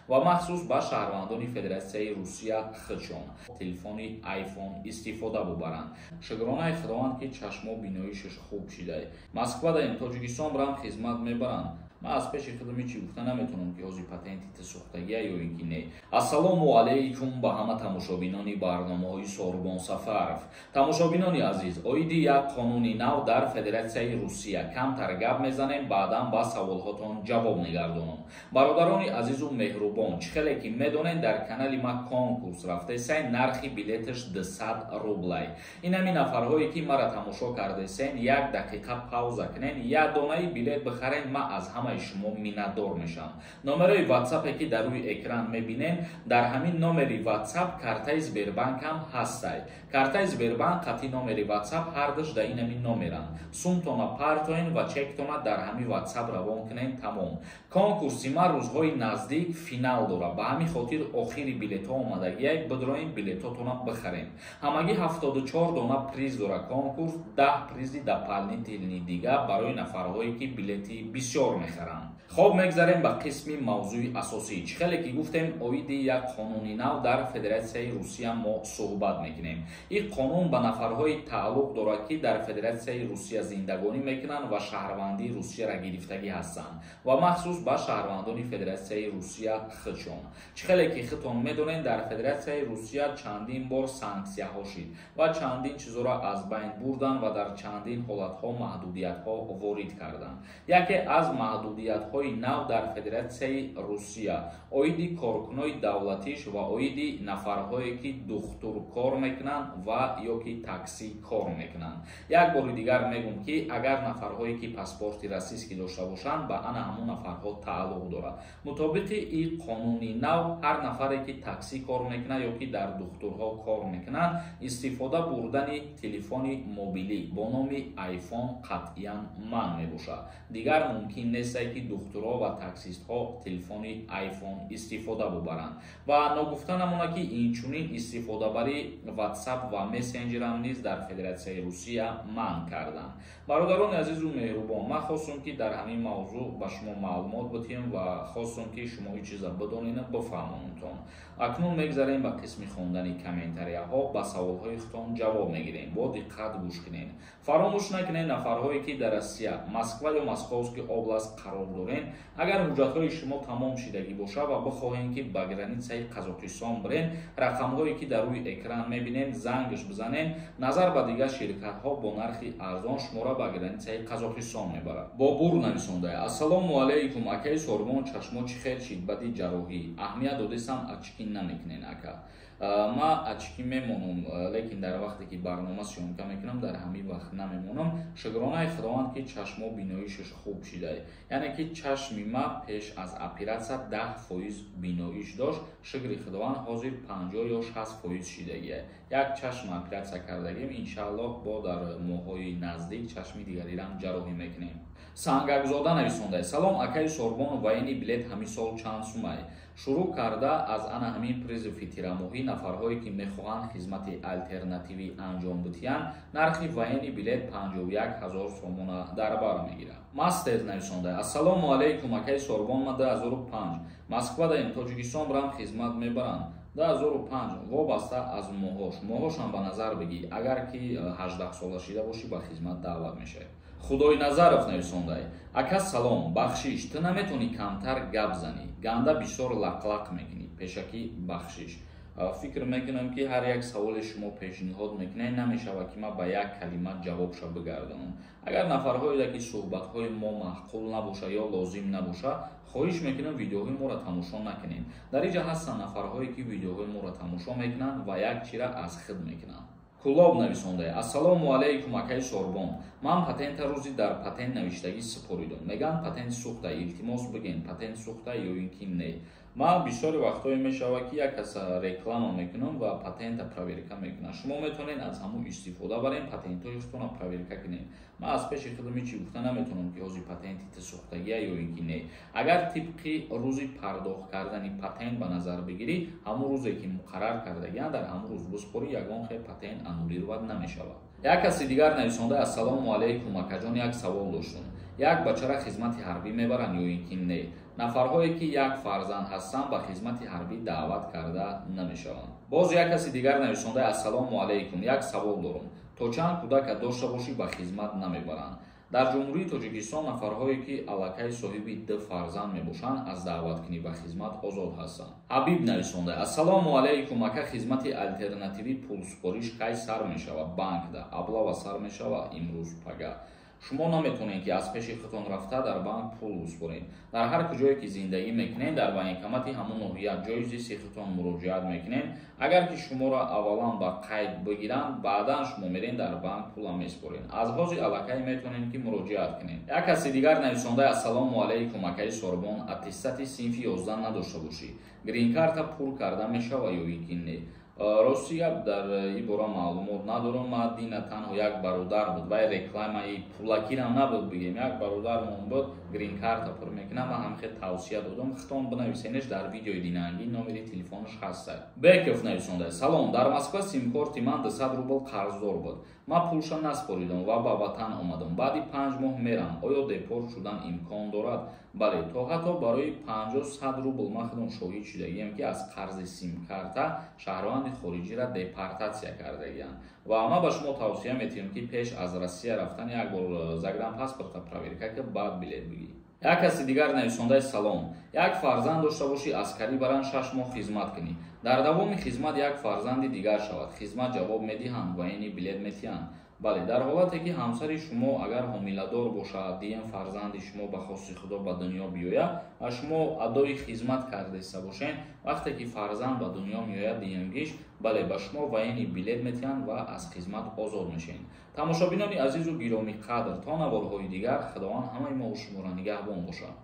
ва махсус ба шаҳрвандони Федератсияи Русия хидшон телефони iPhone истифода бубаранд. Шукронаи Худованд ки чашмо биноишаш хуб шидай. Москва дар Тоҷикистон барам хизмат мебаранд. Ман аз пеши худам чӣ гуфта наметавонам ки ҳозир патенти сӯхтагия ё ин ки не. Ассалому алайкум ба ҳама тамошобинони барномаҳои Сорбон Сафаров. Тамошобинони азиз, оиди як қонуни нав дар Федератсияи Русия камтар гап мезанем, баъдан ба саволҳотон ҷавоб мегардонам. Бародарони азизу меҳрубон, чӣ хеле ки медонед, дар канали ма конкурс рафтесен, нархи билеташ 200 рублай. Ин ҳамин нафарҳое ки мара тамошо кардесен, як дақиқа пауза кунен, як донаи билет бихарен, ма аз ҳамаи шумо миннатдор мешам. Номерои WhatsApp ки дар рӯи экран мебинем, дар ҳамин номери WhatsApp картаи Сбербанк ҳам ҳастай. Картаи Сбербанк қати номери WhatsApp ҳардаш дар ин ҳамин номеранд. Сумтона партоен ва чектона дар ҳамин WhatsApp равон кунен тамом. Конкурси ма рӯзҳои наздик финал дора. Ба ҳамин хотир охири билетҳо омадагиай, бидроен билетҳотона бихарем. Ҳамагӣ 74 дона приз дора конкурс, 10 призи дополнительни дига барои нафарҳое ки билети бисёр мехаранд. Хоб мегзарем ба қисми мавзӯи асосӣ. Чӣ хеле ки гуфтем, оиди як қонуни нав дар Федератсияи Русия мо суҳбат мекунем. ин қонун ба нафарҳои тааллуқ дорад ки дар Федератсияи Русия зиндагонӣ мекунанд ва шаҳрвандии Русияро гирифтагӣ ҳастанд ва махсус ба шаҳрвандони Федератсияи Русия хидшон. Чӣ хеле ки худтон медонед, дар Федератсияи Русия чандин бор санксияҳо шид ва чандин чизоро аз байн бурданд ва дар чандин ҳолатҳо маҳдудиятҳо ворид карданд. Яке аз маҳдудиятҳои нав дар Федератсияи Русия оиди коркунои давлатиш ва оиди нафарҳое ки духтур кор мекунанд ва ё ки таксӣ кор мекунанд. Як бори дигар мегӯм ки агар нафарҳое ки паспорти расистӣ дошта бошанд, ба ана ҳамон нафарҳо тааллуқ дорад. Мутобиқи ин қонуни нав, ҳар нафаре ки таксӣ кор мекунад ё ки дар духтурҳо кор мекунад, истифода бурдани телефони мобилӣ бо номи iPhone қатъиян манъ мебошад. Дигар мумкин нест ки духтурҳо ва таксистҳо телефони iPhone истифода бубаранд. Ва ногуфта намонад ки инчунин истифодабари WhatsApp ва мессенҷерам низ дар Федератсияи Русия манъ карданд. Бародарони азизу меҳрубон, ман хостам ки дар ҳамин мавзӯъ ба шумо маълумот бидиҳем ва хостам ки шумо ин чиза бидонед бифаҳмонтон. Акнун мегзарем ба қисми хондани комментарияҳо, ба саволҳои худтон ҷавоб мегирем. Бо диққат гӯш кунед. Фаромӯш накунед, нафарҳое ки дар Россия, Москва ё Московский област қарор дорен, агар ҳуҷҷатҳои шумо тамом шидагӣ бошад ва бихоҳем ки ба границаи Қазоқистон бирен, рақамҳое ки дар рӯи экран мебинем зангаш бизанем, назар ба дигар ширкатҳо бо нархи арзон шуморо ба границаи Қазоқистон мебарад. Бобур нависонда: ассалому алайкум акаи Сорбон, чашмо чӣ хел шидбати ҷарроҳӣ. Аҳамият додесам очки намекунен ака. Ма очки мемонам, лекин дар вақте ки барнома сёмка мекунам, дар ҳамин вақт намемонам. Шукронаи Худованд ки чашмо биноишаш хуб шидай. Яъне ки чашми ма пеш аз оператсия 10% биноиш дошт. Шукри Худованд ҳозир 50 ё 60% шидагиай. Як чашм оператсия кардагим, иншааллоҳ бо дар моҳҳои наздик чашми дигарирам ҷарроҳӣ мекунем. Сангакзода нависонда: салом акаи Сорбон, ваени билет ҳамин сол чанд сумай? Шурӯъ карда аз ана ҳамин призи фитирамоҳӣ нафарҳое ки мехоҳанд хизмати алтернативӣ анҷом бидиҳанд, нархи ваени билет 51 000 сомона дар бар мегирад. Мастер нависонда: ассалому алайкум акаи Сорбон, ма 2005 Москва дар Тоҷикистон барам хизмат мебаранд. 2005 вобаста аз моҳошам ба назар бигир, агар ки 18 сола шида бошӣ ба хизмат даъват мешавӣ. Худой Назаров нависондай: ака салом, бахшиш, ту наметавонӣ камтар гап занӣ, ганда бисёр лақлақ мекунӣ, пешакӣ бахшиш. Фикр мекунам ки ҳар як саволи шумо пешниҳод мекунед, намешавад ки ман ба як калима ҷавобша бигардонам. Агар нафарҳое ки суҳбатҳои мо маъқул набошад ё лозим набошад, хоҳиш мекунам видеоҳои моро тамошо накунед. Дар ин ҷо ҳастанд нафарҳое ки видеоҳои моро тамошо мекунанд ва як чира аз худ мекунанд. Кулоб нависонда: ассалому алайкум акаи Сорбон, ман патента рӯзи дар патент навиштагӣ супоридам. Меган патент сӯхта, илтимос бигӯед патент сӯхта ё ин ки не. Ман бисёри вақтҳое мешавад ки як кас реклама мекунам ва патента проверка мекунам. Шумо метавонед аз ҳамон истифода барем, патентҳои худтонро проверка кунед. Ман аз пеши худам чӣ гуфта наметавонам ки ҳозир патенти сӯхтагия ё ин ки не. Агар тибқи рӯзи пардохт кардани патент ба назар бигирӣ, ҳамон рӯзе ки муқаррар кардагианд, дар ҳамон рӯз биспорӣ, ягон хел патент аннулировать намешавад. Як каси дигар нависонда: ассалому алайкум акаҷон, як савол доштам. як бачара хизмати ҳарбӣ мебаранд ё ин ки не. нафарҳое ки як фарзанд ҳастанд ба хизмати ҳарбӣ даъват карда намешаванд. боз як каси дигар навишонда ассалому алайкум, як савол дорам. то чанд кӯдака дошта бошӣ ба хизмат намебаранд? дар ҷумҳурии Тоҷикистон нафарҳое ки аллакай соҳиби 2 фарзанд мебошанд аз даъваткунӣ ба хизмат озод ҳастанд. ҳабиб нависонда: ассалому алайкум, ака хизмати алтернативӣ пулспориш кай сар мешавад? банкда аблава сар мешавад имрӯз пага. шумо наметонед ки аз пеши худтон рафта дар банк пул успоред. дар ҳар куҷое ки зиндагӣ мекунед дар банкомати ҳамон ноҳия ҷои зисти худтон муроҷиат мекунед. агар ки шуморо аввалан ба қайд бигиранд, баъдан шумо меред дар банк пула меспоред. аз ҳозир аллакай метавонед ки муроҷиат кунед. як каси дигар нависонда: ассалому алайкум, акаи сорбон, аттестати синфи 11 надошта бошӣ, грин карта пур карда мешавад ё ин ки не? рости гап дар ин бора маълумот надорам. мадина танҳо як бародар буд, вай рекламаи пулакирам набуд бигем, як бародармон буд, грин карта пур мекунам. ман ҳамхел тавсия додам, хитон бинависенеш дар видеои динангӣ, номери телефонаш ҳаст. беков нависонда: салом, дар Москва симкорти ман 200 рубл қарздор буд. ман пулша наспоридам ва ба ватан омадам. баъди 5 моҳ мерам. оё депорт шудан имкон дорад? бале, то ҳатто барои 50-100 рубл ман худам шоҳид шудагиам ки аз қарзи симкарта шаҳрванди хориҷиро депортатсия кардагиянд. ва ман ба шумо тавсия метиҳам ки пеш аз Россия рафтан як бор загранпаспорта проверка ки баъд билет бигирӣ. як каси дигар нависондаи: салом, як фарзанд дошта бошӣ, аскарӣ баранд 6 моҳ хизмат кунӣ. дар давоми хизмат як фарзанди дигар шавад, хизмат ҷавоб медиҳанд ва яъне билет метиҳанд. бале, дар ҳолате ки ҳамсари шумо агар ҳомиладор бошад, дием фарзанди шумо ба хоси худо ба дунё биёяд ва шумо адои хизмат кардаиста бошед, вақте ки фарзанд ба дунё меояд диемгиш, бале, ба шумо ва яъне билет метиҳанд ва аз хизмат озод мешавед. тамошобинони азизу гироми қадр, то наворҳои дигар, худованд ҳамаи мо шуморо нигаҳбон бошад.